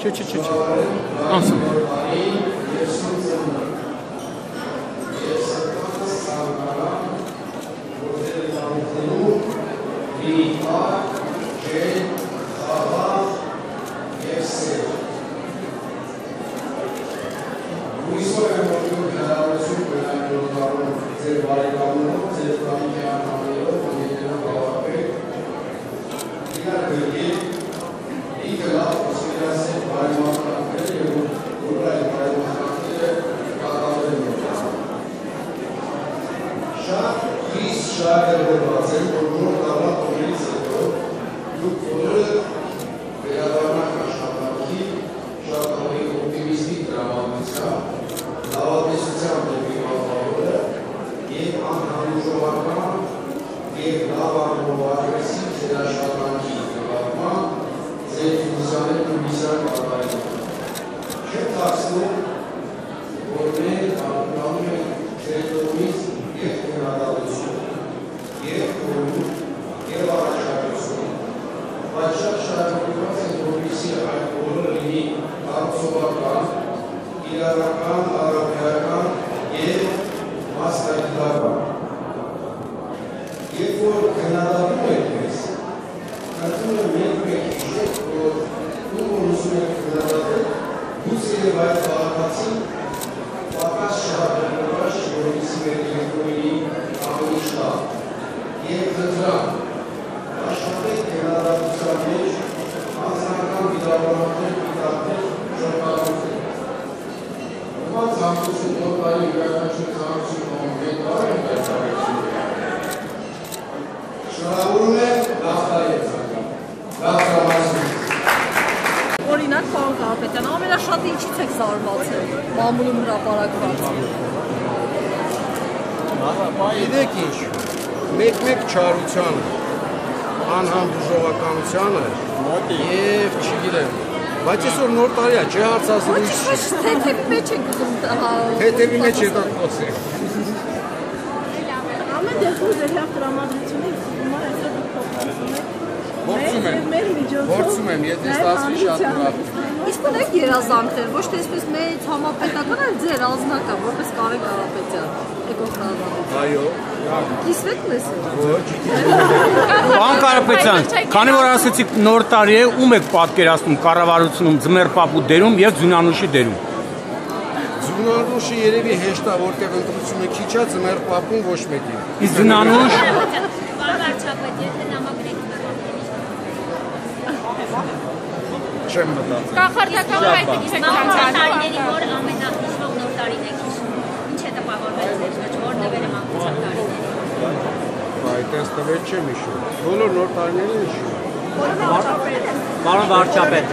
Չէ։ Անսում։ Մեկ չարությանը, անհանդուրժողականությանը և չգիրեմ, բայց այսօր նոր տարի է, չէ հարցազրույց չի։ Թեթևի մեջ ենք ուզում Թեթևի մեջ հետատ կոցի։ Ամեն դեպքում ձեր հավ տրամադրությունը հիմա այսօր Փորձում եմ, եթե ստացվի շատ ուրախ։ Իսկ ունեք երազանքներ, ոչ թե այսպես մեծ համապետական, այլ ձեր անձնական, որպես Կարեն Կարապետյան, էկոհրամանոց։ Այո։ Կիսվեք մեզ։ Ոչ։ Պարոն Կարապետյան, քանի որ ասեցիք նոր տարի է, ում եք պատկերացնում կառավարությունում Ձմեռ պապու դերում եւ Ձյունանուշի դերում։ Ձյունանուշը երևի հեշտ է, որտեղ ընտրությունը քիչ է, Ձմեռ պապուն ոչ մեկին։ Իսկ Ձյունանուշ Չեմ մտածել։ Կախարդական հայտնի եք տարիների որ ամենահիշվող նոր տարին եք հիշում։ Ինչ է տպավորվել ձեզ մեջ, որն է վերամանկության տարիների։ Այդպես տվել չեմ հիշում։ Բոլոր նոր տարիներին հիշում։ Պարոն վարչապետ։